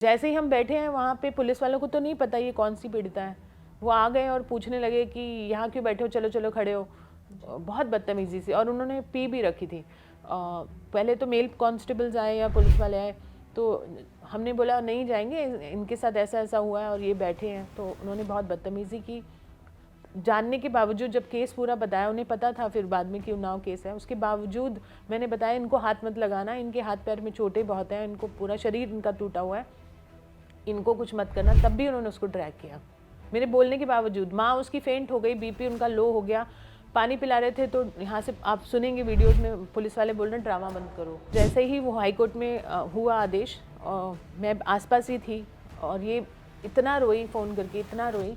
जैसे ही हम बैठे हैं वहाँ पे पुलिस वालों को तो नहीं पता ये कौन सी पीड़िता है। वो आ गए और पूछने लगे कि यहाँ क्यों बैठे हो, चलो चलो खड़े हो। बहुत बदतमीज़ी से, और उन्होंने पी भी रखी थी। पहले तो मेल कांस्टेबल्स आए या पुलिस वाले आए, तो हमने बोला नहीं जाएंगे, इनके साथ ऐसा ऐसा हुआ है और ये बैठे हैं। तो उन्होंने बहुत बदतमीज़ी की। जानने के बावजूद जब केस पूरा बताया, उन्हें पता था फिर बाद में कि उन्नाव केस है, उसके बावजूद मैंने बताया इनको हाथ मत लगाना, इनके हाथ पैर में चोटें बहुत हैं, इनको पूरा शरीर इनका टूटा हुआ है, इनको कुछ मत करना। तब भी उन्होंने उसको ड्रैग किया मेरे बोलने के बावजूद। माँ उसकी फेंट हो गई, बीपी उनका लो हो गया। पानी पिला रहे थे तो यहाँ से आप सुनेंगे वीडियोस में पुलिस वाले बोल रहे हैं ड्रामा बंद करो। जैसे ही वो हाई कोर्ट में हुआ आदेश, मैं आसपास ही थी और ये इतना रोई, फ़ोन करके इतना रोई,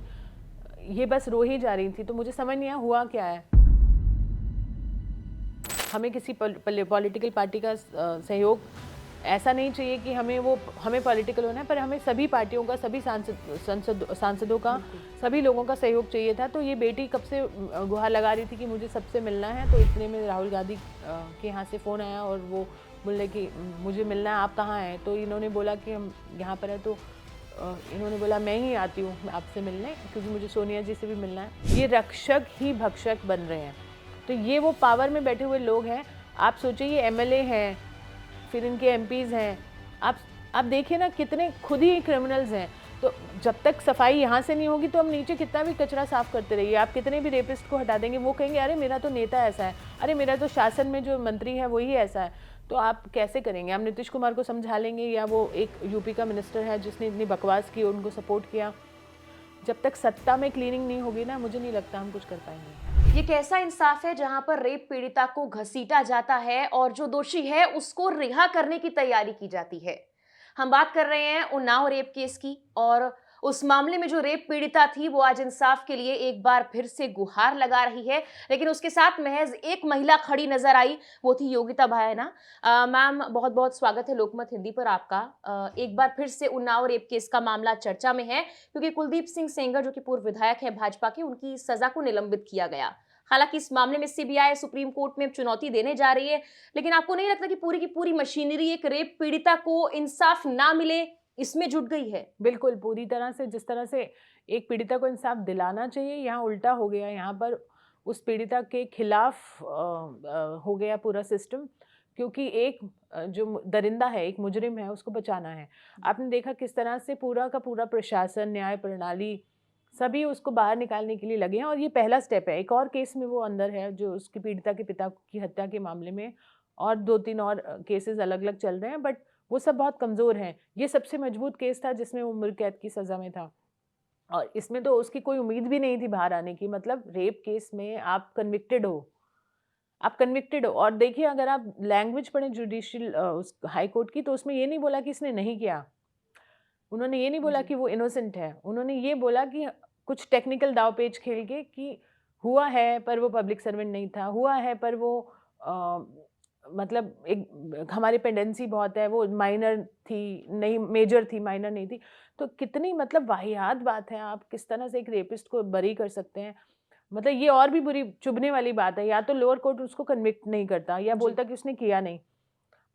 ये बस रो ही जा रही थी। तो मुझे समझ नहीं आया हुआ क्या है। हमें किसी पॉलिटिकल पार्टी का सहयोग ऐसा नहीं चाहिए कि हमें पॉलिटिकल होना है, पर हमें सभी पार्टियों का, सभी सांसदों का, सभी लोगों का सहयोग चाहिए था। तो ये बेटी कब से गुहार लगा रही थी कि मुझे सबसे मिलना है। तो इतने में राहुल गांधी के यहाँ से फ़ोन आया और वो बोले कि मुझे मिलना है, आप कहाँ हैं। तो इन्होंने बोला कि हम यहाँ पर हैं। तो इन्होंने बोला मैं ही आती हूँ आपसे मिलने, क्योंकि मुझे सोनिया जी से भी मिलना है। ये रक्षक ही भक्षक बन रहे हैं। तो ये वो पावर में बैठे हुए लोग हैं। आप सोचिए ये एमएलए हैं, फिर इनके एमपीज़ हैं। आप देखिए ना, कितने खुद ही क्रिमिनल्स हैं। तो जब तक सफाई यहाँ से नहीं होगी तो हम नीचे कितना भी कचरा साफ करते रहिए, आप कितने भी रेपिस्ट को हटा देंगे, वो कहेंगे अरे मेरा तो नेता ऐसा है, अरे मेरा तो शासन में जो मंत्री है वही ऐसा है। तो आप कैसे करेंगे? आप नीतीश कुमार को समझा लेंगे, या वो एक यूपी का मिनिस्टर है जिसने इतनी बकवास की, उनको सपोर्ट किया। जब तक सत्ता में क्लीनिंग नहीं होगी ना, मुझे नहीं लगता हम कुछ कर पाएंगे। ये कैसा इंसाफ है जहां पर रेप पीड़िता को घसीटा जाता है और जो दोषी है उसको रिहा करने की तैयारी की जाती है। हम बात कर रहे हैं उन्नाव रेप केस की, और उस मामले में जो रेप पीड़िता थी वो आज इंसाफ के लिए एक बार फिर से गुहार लगा रही है। लेकिन उसके साथ महज एक महिला खड़ी नजर आई, वो थी योगिता भायना। मैम, बहुत बहुत स्वागत है लोकमत हिंदी पर आपका। एक बार फिर से उन्नाव रेप केस का मामला चर्चा में है, क्योंकि कुलदीप सिंह सेंगर जो कि पूर्व विधायक है भाजपा के, उनकी सजा को निलंबित किया गया। हालांकि इस मामले में सीबीआई सुप्रीम कोर्ट में चुनौती देने जा रही है, लेकिन आपको नहीं लगता कि पूरी की पूरी मशीनरी एक रेप पीड़िता को इंसाफ ना मिले इसमें जुट गई है? बिल्कुल, पूरी तरह से जिस तरह से एक पीड़िता को इंसाफ दिलाना चाहिए, यहाँ उल्टा हो गया। यहाँ पर उस पीड़िता के खिलाफ हो गया पूरा सिस्टम, क्योंकि एक जो दरिंदा है, एक मुजरिम है, उसको बचाना है। आपने देखा किस तरह से पूरा का पूरा प्रशासन, न्याय प्रणाली, सभी उसको बाहर निकालने के लिए लगे हैं। और ये पहला स्टेप है। एक और केस में वो अंदर है, जो उसकी पीड़िता के पिता की हत्या के मामले में, और 2-3 और केसेस अलग-अलग चल रहे हैं, बट वो सब बहुत कमज़ोर हैं। ये सबसे मजबूत केस था जिसमें वो उम्र कैद की सज़ा में था, और इसमें तो उसकी कोई उम्मीद भी नहीं थी बाहर आने की। मतलब रेप केस में आप कन्विक्टेड हो, आप कन्विक्टेड हो। और देखिए, अगर आप लैंग्वेज पढ़ें जुडिशियल उस हाई कोर्ट की, तो उसमें ये नहीं बोला कि इसने नहीं किया। उन्होंने ये नहीं बोला जी। कि वो इनोसेंट है। उन्होंने ये बोला कि कुछ टेक्निकल दाँव-पेच खेल के कि हुआ है, पर वो पब्लिक सर्वेंट नहीं था। हुआ है, पर वो अ, मतलब एक हमारी पेंडेंसी बहुत है, वो माइनर थी, नहीं मेजर थी, माइनर नहीं थी। तो कितनी मतलब वाहियात बात है, आप किस तरह से एक रेपिस्ट को बरी कर सकते हैं। मतलब ये और भी बुरी चुभने वाली बात है। या तो लोअर कोर्ट उसको कन्विक्ट नहीं करता, या जी। बोलता कि उसने किया नहीं।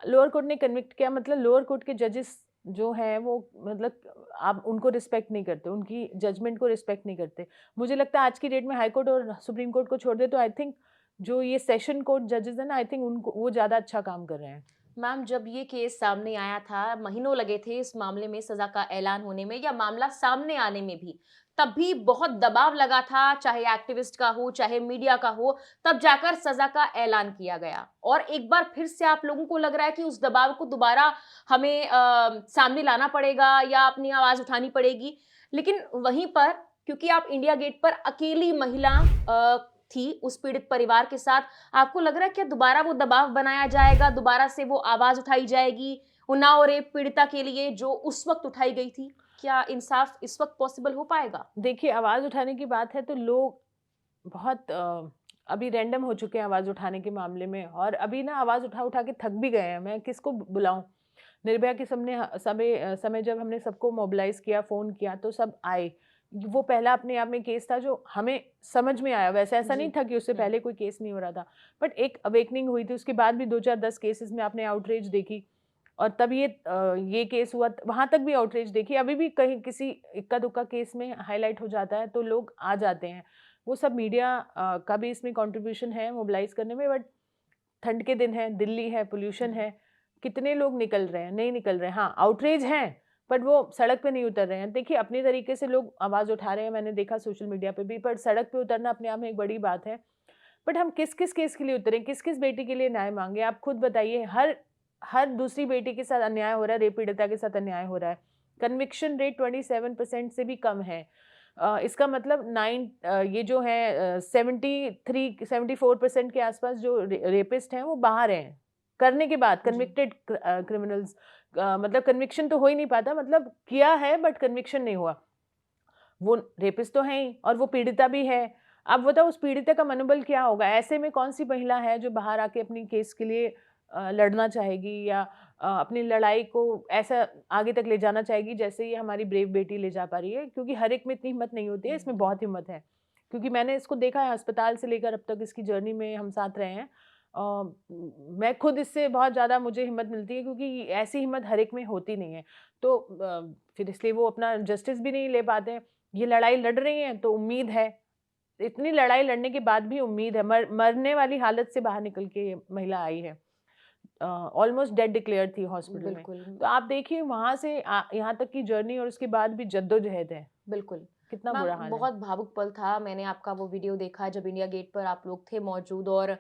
लोअर कोर्ट ने कन्विक्ट किया, मतलब लोअर कोर्ट के जजेस जो हैं वो, मतलब आप उनको रिस्पेक्ट नहीं करते, उनकी जजमेंट को रिस्पेक्ट नहीं करते। मुझे लगता है आज की डेट में हाई कोर्ट और सुप्रीम कोर्ट को छोड़ दे तो आई थिंक जो ये सेशन कोर्ट जजेस हैं ना, आई थिंक उनको वो ज़्यादा अच्छा काम कर रहे हैं। मैम, जब ये केस सामने आया था, महीनों लगे थे इस मामले में सजा का ऐलान होने में या मामला सामने आने में भी, तब भी बहुत दबाव लगा था, चाहे एक्टिविस्ट का हो, चाहे मीडिया का हो, तब जाकर सजा का ऐलान किया गया। और एक बार फिर से आप लोगों को लग रहा है कि उस दबाव को दोबारा हमें सामने लाना पड़ेगा या अपनी आवाज उठानी पड़ेगी। लेकिन वहीं पर, क्योंकि आप इंडिया गेट पर अकेली महिला थी उस पीड़ित परिवार के साथ, आपको लग रहा है क्या दोबारा वो दबाव बनाया जाएगा, दोबारा से वो आवाज उठाई जाएगी उन्नाव रेप पीड़िता के लिए जो उस वक्त उठाई गई थी? क्या इंसाफ इस वक्त पॉसिबल हो पाएगा? देखिए, आवाज़ उठाने की बात है तो लोग बहुत अभी रैंडम हो चुके हैं आवाज़ उठाने के मामले में, और अभी ना आवाज़ उठा-उठा के थक भी गए हैं। मैं किसको बुलाऊँ? निर्भया के समय जब हमने सबको मोबिलाइज़ किया, फ़ोन किया, तो सब आए। वो पहला अपने आप में केस था जो हमें समझ में आया। वैसे ऐसा जी। नहीं था कि उससे पहले कोई केस नहीं हो रहा था। बट एक अवेकनिंग हुई थी, उसके बाद भी 2-4-10 केसेज़ में आपने आउटरीच देखी। और तब ये केस हुआ, वहाँ तक भी आउटरीच देखिए, अभी भी कहीं किसी इक्का-दुक्का केस में हाइलाइट हो जाता है तो लोग आ जाते हैं। वो सब मीडिया का भी इसमें कंट्रीब्यूशन है मोबिलाइज़ करने में, बट ठंड के दिन है, दिल्ली है, पॉल्यूशन है, कितने लोग निकल रहे हैं, नहीं निकल रहे हैं। हाँ, आउटरीच हैं, बट वो सड़क पे नहीं उतर रहे हैं। देखिए, अपने तरीके से लोग आवाज़ उठा रहे हैं, मैंने देखा सोशल मीडिया पे भी, पर सड़क पे उतरना अपने आप में एक बड़ी बात है। बट हम किस-किस केस के लिए उतरें, किस-किस बेटी के लिए न्याय माँगे? आप खुद बताइए, हर हर दूसरी बेटी के साथ अन्याय हो रहा है, रेप पीड़िता के साथ अन्याय हो रहा है। कन्विक्शन रेट 27% से भी कम है। इसका मतलब ये जो है 74% के आसपास जो रेपिस्ट हैं, वो बाहर हैं। करने के बाद जी। कन्विक्टेड क्रिमिनल्स, मतलब कन्विक्शन तो हो ही नहीं पाता, मतलब किया है बट कन्विक्शन नहीं हुआ। वो रेपिस्ट तो हैं ही और वो पीड़िता भी है। अब बताओ उस पीड़िता का मनोबल क्या होगा? ऐसे में कौन-सी महिला है जो बाहर आके अपनी केस के लिए लड़ना चाहेगी या अपनी लड़ाई को ऐसा आगे तक ले जाना चाहेगी जैसे ये हमारी ब्रेव बेटी ले जा पा रही है? क्योंकि हर एक में इतनी हिम्मत नहीं होती है, इसमें बिल्कुल। बहुत हिम्मत है। क्योंकि मैंने इसको देखा है अस्पताल से लेकर अब तक इसकी जर्नी में हम साथ रहे हैं। मैं खुद इससे बहुत ज़्यादा मुझे हिम्मत मिलती है क्योंकि ऐसी हिम्मत हर एक में होती नहीं है। तो फिर इसलिए वो अपना जस्टिस भी नहीं ले पाते हैं। ये लड़ाई लड़ रही हैं तो उम्मीद है। इतनी लड़ाई लड़ने के बाद भी उम्मीद है। मरने वाली हालत से बाहर निकल के ये महिला आई है। ऑलमोस्ट डेड डिक्लेयर्ड थी हॉस्पिटल में। बिल्कुल, तो आप देखिए वहाँ से यहाँ तक की जर्नी और उसके बाद भी जद्दोजहद है। बिल्कुल। कितना मैम, बुरा हाल है। बहुत भावुक पल था। मैंने आपका वो वीडियो देखा जब इंडिया गेट पर आप लोग थे मौजूद और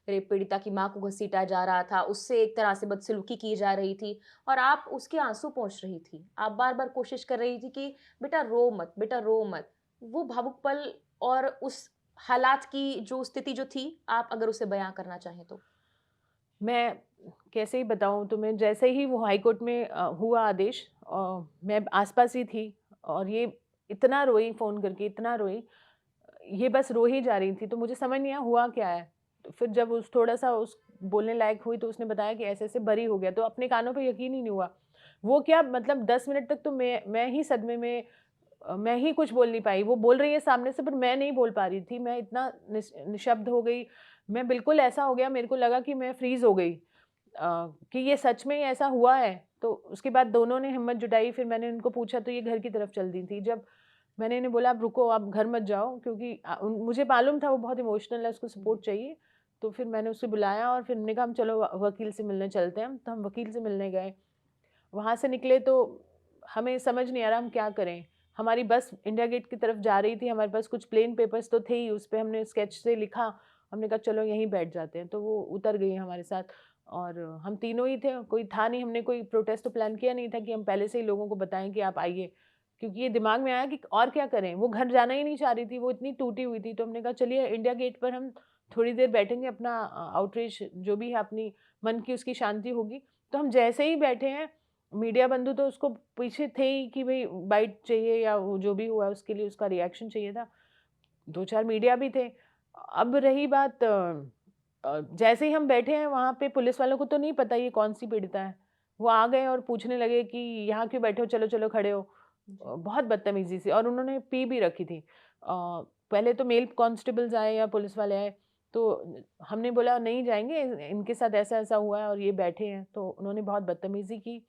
रेप पीड़िता की माँ को घसीटा जा रहा था, उससे एक तरह से बदसलूकी की जा रही थी और आप उसके आँसू पोंछ रही थी। आप बार-बार कोशिश कर रही थी कि बेटा रो मत, बेटा रो मत। वो भावुक पल और उस हालात की जो स्थिति जो थी, आप अगर उसे बयाँ करना चाहें तो? मैं कैसे ही बताऊँ तुम्हें, जैसे ही वो हाई कोर्ट में हुआ आदेश, मैं आस-पास ही थी और ये इतना रोई फ़ोन करके, इतना रोई, ये बस रो ही जा रही थी, तो मुझे समझ नहीं आया हुआ क्या है? तो फिर जब उस थोड़ा-सा उस बोलने लायक हुई तो उसने बताया कि ऐसे-ऐसे बरी हो गया, तो अपने कानों पे यकीन ही नहीं हुआ। वो क्या मतलब 10 मिनट तक तो मैं ही सदमे में, मैं ही कुछ बोल नहीं पाई। वो बोल रही है सामने से, पर मैं नहीं बोल पा रही थी। मैं इतना निशब्द हो गई, मैं बिल्कुल ऐसा हो गया, मेरे को लगा कि मैं फ्रीज़ हो गई, कि ये सच में ही ऐसा हुआ है। तो उसके बाद दोनों ने हिम्मत जुटाई, फिर मैंने उनको पूछा तो ये घर की तरफ चल दी थी। जब मैंने इन्हें बोला, "आप रुको, आप घर मत जाओ", क्योंकि मुझे मालूम था वो बहुत इमोशनल है, उसको सपोर्ट चाहिए। तो फिर मैंने उसे बुलाया और फिर हमने कहा, "हम चलो वकील से मिलने चलते हैं।" तो हम वकील से मिलने गए। वहाँ से निकले तो हमें समझ नहीं आ रहा हम क्या करें। हमारी बस इंडिया गेट की तरफ जा रही थी, हमारे पास कुछ प्लेन पेपर्स तो थे ही, उस पे हमने स्केच से लिखा। हमने कहा चलो यहीं बैठ जाते हैं, तो वो उतर गई हमारे साथ और हम तीनों ही थे, कोई था नहीं, हमने कोई प्रोटेस्ट तो प्लान किया नहीं था कि हम पहले से ही लोगों को बताएँ कि आप आइए। क्योंकि ये दिमाग में आया कि और क्या करें? वो घर जाना ही नहीं चाह रही थी, वो इतनी टूटी हुई थी, तो हमने कहा चलिए इंडिया गेट पर हम थोड़ी देर बैठेंगे, अपना आउटरीच जो भी है अपनी मन की उसकी शांति होगी। तो हम जैसे ही बैठे हैं, मीडिया बंधु तो उसको पीछे थे ही कि भई बाइट चाहिए या वो जो भी हुआ उसके लिए उसका रिएक्शन चाहिए था। 2-4 मीडिया भी थे। अब रही बात, जैसे ही हम बैठे हैं वहाँ पे पुलिस वालों को तो नहीं पता ये कौन-सी पीड़िता है। वो आ गए और पूछने लगे कि यहाँ क्यों बैठे हो? चलो, चलो खड़े हो। जी। बहुत बदतमीज़ी से, और उन्होंने पी भी रखी थी। पहले तो मेल कांस्टेबल्स आए या पुलिस वाले आए, तो हमने बोला नहीं जाएँगे, इनके साथ ऐसा-ऐसा हुआ है और ये बैठे हैं। तो उन्होंने बहुत बदतमीज़ी की।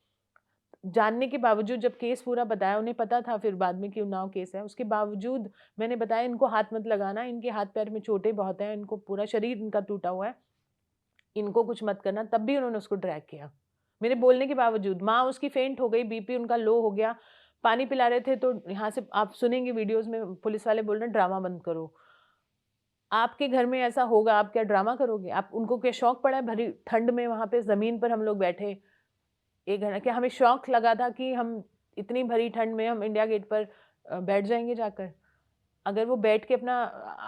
जानने के बावजूद जब केस पूरा बताया, उन्हें पता था फिर बाद में कि उन्नाव केस है, उसके बावजूद मैंने बताया इनको हाथ मत लगाना, इनके हाथ-पैर में चोटें बहुत हैं, इनको पूरा शरीर इनका टूटा हुआ है, इनको कुछ मत करना, तब भी उन्होंने उसको ड्रैग किया। मेरे बोलने के बावजूद माँ उसकी फेंट हो गई, बीपी उनका लो हो गया, पानी पिला रहे थे तो यहाँ से आप सुनेंगे वीडियोज़ में पुलिस वाले बोल रहे हैं ड्रामा बंद करो। आपके घर में ऐसा होगा, आप क्या ड्रामा करोगे? आप उनको क्या शौक पड़ा है भरी ठंड में वहाँ पे ज़मीन पर हम लोग बैठे 1 घंटा, क्या हमें शौक लगा था कि हम इतनी भरी ठंड में हम इंडिया गेट पर बैठ जाएँगे जाकर? अगर वो बैठ के अपना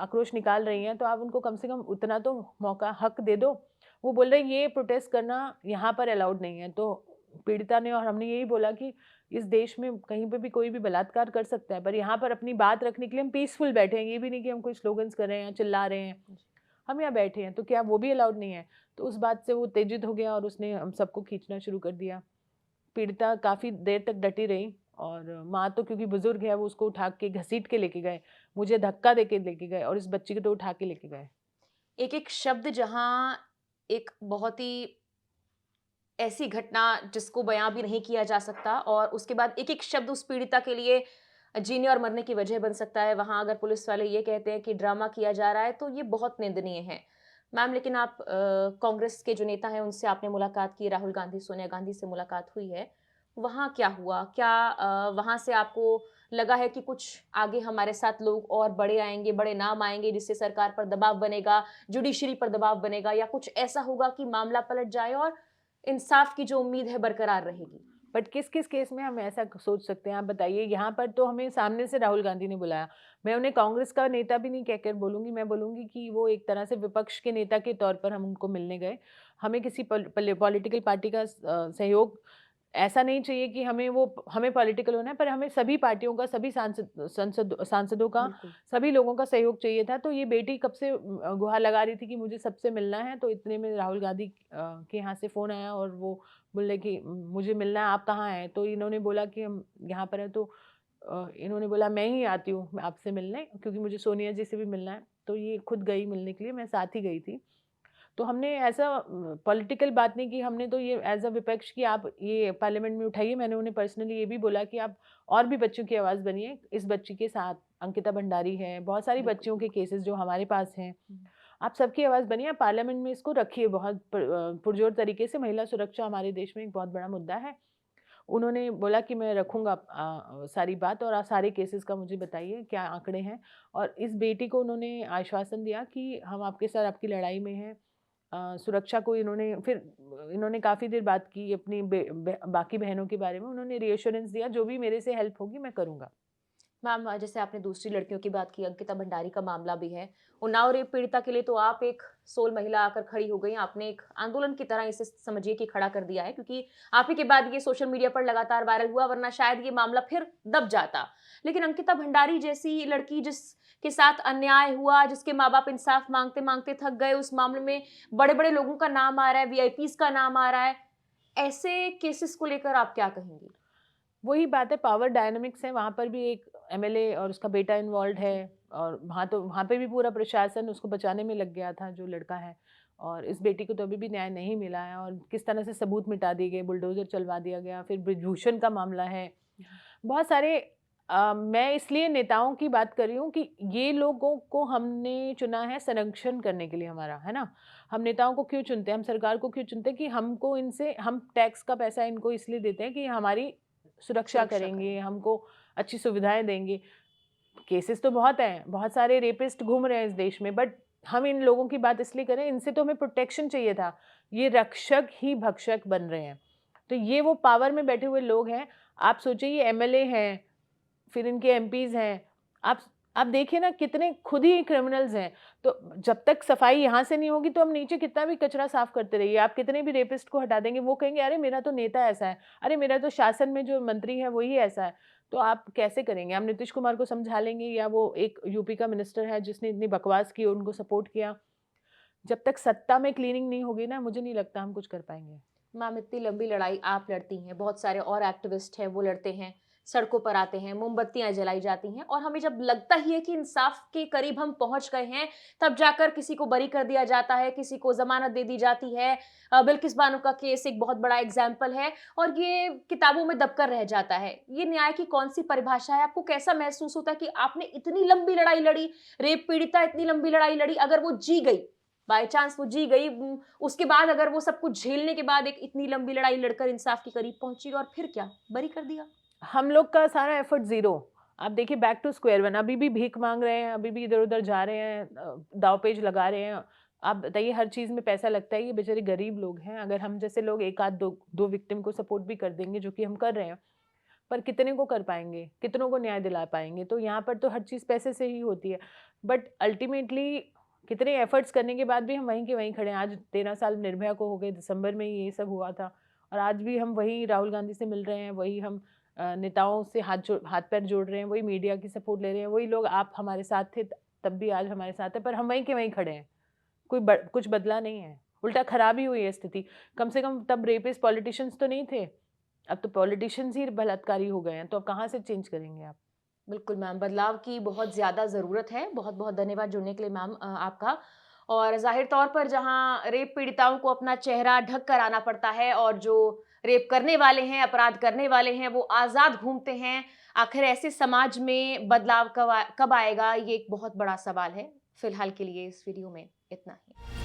आक्रोश निकाल रही हैं, तो आप उनको कम से कम उतना तो मौका, हक दे दो। वो बोल रहे हैं ये प्रोटेस्ट करना यहाँ पर अलाउड नहीं है, तो पीड़िता ने और हमने यही बोला कि इस देश में कहीं पे भी कोई भी बलात्कार कर सकता है, पर यहाँ पर अपनी बात रखने के लिए हम पीसफुल बैठे हैं, ये भी नहीं कि हम कोई स्लोगन्स कर रहे हैं या चिल्ला रहे हैं। हम यहाँ बैठे हैं, तो क्या वो भी अलाउड नहीं है? तो उस बात से वो उत्तेजित हो गया और उसने हम सबको खींचना शुरू कर दिया। पीड़िता काफ़ी देर तक डटी रही और माँ तो क्योंकि बुज़ुर्ग है, वो उसको उठा के घसीट के लेके गए। मुझे धक्का देके लेके गए और इस बच्ची को तो उठा के लेके गए। एक-एक शब्द जहाँ एक बहुत ही ऐसी घटना जिसको बयां भी नहीं किया जा सकता और उसके बाद एक-एक शब्द उस पीड़िता के लिए जीने और मरने की वजह बन सकता है। वहाँ अगर पुलिस वाले ये कहते हैं कि ड्रामा किया जा रहा है, तो ये बहुत निंदनीय है। मैम, लेकिन आप कांग्रेस के जो नेता हैं, उनसे आपने मुलाकात की, राहुल गांधी, सोनिया गांधी से मुलाकात हुई है। वहाँ क्या हुआ? क्या वहाँ से आपको लगा है कि कुछ आगे हमारे साथ लोग और बड़े आएँगे, बड़े नाम आएँगे, जिससे सरकार पर दबाव बनेगा, जुडिशरी पर दबाव बनेगा, या कुछ ऐसा होगा कि मामला पलट जाए और इंसाफ की जो उम्मीद है बरकरार रहेगी? बट किस-किस केस में हम ऐसा सोच सकते हैं, आप बताइए? यहाँ पर तो हमें सामने से राहुल गांधी ने बुलाया। मैं उन्हें कांग्रेस का नेता भी नहीं कहकर बोलूँगी, मैं बोलूँगी कि वो एक तरह से विपक्ष के नेता के तौर पर हम उनको मिलने गए। हमें किसी पॉलिटिकल पार्टी का सहयोग ऐसा नहीं चाहिए कि हमें पॉलिटिकल होना है, पर हमें सभी पार्टियों का, सभी सांसदों का, बिल्कुल। सभी लोगों का सहयोग चाहिए था। तो ये बेटी कब से गुहार लगा रही थी कि मुझे सबसे मिलना है, तो इतने में राहुल गांधी के यहाँ से फ़ोन आया और वो बोले कि मुझे मिलना है, आप कहाँ हैं? तो इन्होंने बोला कि हम यहाँ पर हैं, तो इन्होंने बोला मैं ही आती हूँ आपसे मिलने, क्योंकि मुझे सोनिया जी से भी मिलना है। तो ये खुद गई मिलने के लिए, मैं साथ ही गई थी। तो हमने ऐसा पॉलिटिकल बात नहीं की, हमने तो ये एज़ अ विपक्ष की आप ये पार्लियामेंट में उठाइए। मैंने उन्हें पर्सनली ये भी बोला कि आप और भी बच्चों की आवाज़ बनिए, इस बच्ची के साथ अंकिता भंडारी है, बहुत सारी बिल्कुल, बच्चियों के बिल्कुल। केसेज़ जो हमारे पास हैं। हुँ। आप सबकी आवाज़ बनिए, आप पार्लियामेंट में इसको रखिए, बहुत पुरज़ोर तरीके से। महिला सुरक्षा हमारे देश में एक बहुत बड़ा मुद्दा है। उन्होंने बोला कि मैं रखूँगा सारी बात, और सारे केसेज़ का मुझे बताइए क्या आंकड़े हैं। और इस बेटी को उन्होंने आश्वासन दिया कि हम आपके साथ आपकी लड़ाई में हैं। सुरक्षा को इन्होंने काफ़ी देर बात की अपनी बाकी बहनों के बारे में। उन्होंने रीअश्योरेंस दिया, जो भी मेरे से हेल्प होगी मैं करूँगा। मैम, जैसे आपने दूसरी लड़कियों की बात की, अंकिता भंडारी का मामला भी है। उन्नाव रेप पीड़िता के लिए तो आप एक सोल महिला आकर खड़ी हो गई। आपने एक आंदोलन की तरह इसे समझिए कि खड़ा कर दिया है, क्योंकि आप ही के बाद ये सोशल मीडिया पर लगातार वायरल हुआ, वरना शायद ये मामला फिर दब जाता। लेकिन अंकिता भंडारी जैसी लड़की जिसके साथ अन्याय हुआ, जिसके माँ-बाप इंसाफ माँगते-माँगते थक गए, उस मामले में बड़े-बड़े लोगों का नाम आ रहा है, वीआईपीज़ का नाम आ रहा है। ऐसे केसेस को लेकर आप क्या कहेंगी? वही बात है, पावर डायनामिक्स है, वहाँ पर भी एक एमएलए और उसका बेटा इन्वॉल्व्ड है, जी। और वहाँ पे भी पूरा प्रशासन उसको बचाने में लग गया था, जो लड़का है। और इस बेटी को तो अभी भी न्याय नहीं मिला है, और किस तरह से सबूत मिटा दिए गए, बुलडोज़र चलवा दिया गया। फिर ब्रिजभूषण का मामला है। जी। बहुत सारे मैं इसलिए नेताओं की बात कर रही हूँ कि ये लोगों को हमने चुना है संरक्षण करने के लिए हमारा, है ना? हम नेताओं को क्यों चुनते हैं, हम सरकार को क्यों चुनते हैं कि हम टैक्स का पैसा इनको इसलिए देते हैं कि हमारी सुरक्षा सुरक्षा करेंगे, करें। हमको अच्छी सुविधाएँ देंगे। केसेस तो बहुत हैं, बहुत सारे रेपिस्ट घूम रहे हैं इस देश में, बट हम इन लोगों की बात इसलिए कर रहे हैं, इनसे तो हमें प्रोटेक्शन चाहिए था। ये रक्षक ही भक्षक बन रहे हैं। तो ये वो पावर में बैठे हुए लोग हैं। आप सोचिए, ये एमएलए हैं, फिर इनके एमपीज़ हैं। आप आप देखिए ना, कितने खुद ही क्रिमिनल्स हैं। तो जब तक सफाई यहाँ से नहीं होगी, तो हम नीचे कितना भी कचरा साफ करते रहिए। आप कितने भी रेपिस्ट को हटा देंगे, वो कहेंगे अरे मेरा तो नेता ऐसा है, अरे मेरा तो शासन में जो मंत्री है वही ऐसा है। तो आप कैसे करेंगे? आप नीतीश कुमार को समझा लेंगे, या वो एक यूपी का मिनिस्टर है जिसने इतनी बकवास की, उनको सपोर्ट किया। जब तक सत्ता में क्लीनिंग नहीं होगी ना, मुझे नहीं लगता हम कुछ कर पाएँगे। मैम, इतनी लंबी लड़ाई आप लड़ती हैं, बहुत सारे और एक्टिविस्ट हैं वो लड़ते हैं, सड़कों पर आते हैं, मोमबत्तियाँ जलाई जाती हैं और हमें जब लगता ही है कि इंसाफ के करीब हम पहुँच गए हैं, तब जाकर किसी को बरी कर दिया जाता है, किसी को ज़मानत दे दी जाती है। बिल्किस बानो का केस एक बहुत बड़ा एग्ज़ाम्पल है और ये किताबों में दबकर रह जाता है। ये न्याय की कौन-सी परिभाषा है? आपको कैसा महसूस होता है कि आपने इतनी लंबी लड़ाई लड़ी, रेप पीड़िता इतनी लंबी लड़ाई लड़ी, अगर वो जी गई, बाय चांस वो जी गई, उसके बाद अगर वो सब कुछ झेलने के बाद एक इतनी लंबी लड़ाई लड़कर इंसाफ के करीब पहुंची और फिर क्या, बरी कर दिया? हम लोग का सारा एफर्ट ज़ीरो। आप देखिए, बैक टू स्क्वायर वन, अभी भी भीख माँग रहे हैं, अभी भी इधर-उधर जा रहे हैं, दाँव-पेच लगा रहे हैं। आप बताइए, हर चीज़ में पैसा लगता है, ये बेचारे गरीब लोग हैं। अगर हम जैसे लोग 1 आध 2 विक्टिम को सपोर्ट भी कर देंगे, जो कि हम कर रहे हैं, पर कितने को कर पाएँगे? कितनों को न्याय दिला पाएँगे? तो यहाँ पर तो हर चीज़ पैसे से ही होती है। बट अल्टीमेटली कितने एफर्ट्स करने के बाद भी हम वहीं के वहीं खड़े हैं। आज 13 साल निर्भया को हो गए, दिसंबर में ही ये सब हुआ था, और आज भी हम वही राहुल गांधी से मिल रहे हैं, वही हम नेताओं से हाथ पैर जोड़ रहे हैं, वही मीडिया की सपोर्ट ले रहे हैं, वही लोग, आप हमारे साथ थे तब भी आज हमारे साथ है, पर हम वहीं के वहीं खड़े हैं। कुछ बदला नहीं है, उल्टा खराब ही हुई है स्थिति। कम से कम तब रेपिस्ट पॉलिटिशियंस तो नहीं थे, अब तो पॉलिटिशियंस ही बलात्कारी हो गए हैं, तो अब कहाँ से चेंज करेंगे आप? बिल्कुल मैम, बदलाव की बहुत ज़्यादा ज़रूरत है। बहुत-बहुत धन्यवाद जुड़ने के लिए मैम आपका। और जाहिर तौर पर जहां रेप पीड़िताओं को अपना चेहरा ढक कर आना पड़ता है और जो रेप करने वाले हैं, अपराध करने वाले हैं, वो आज़ाद घूमते हैं। आखिर ऐसे समाज में बदलाव कब आएगा, ये एक बहुत बड़ा सवाल है। फिलहाल के लिए इस वीडियो में इतना ही।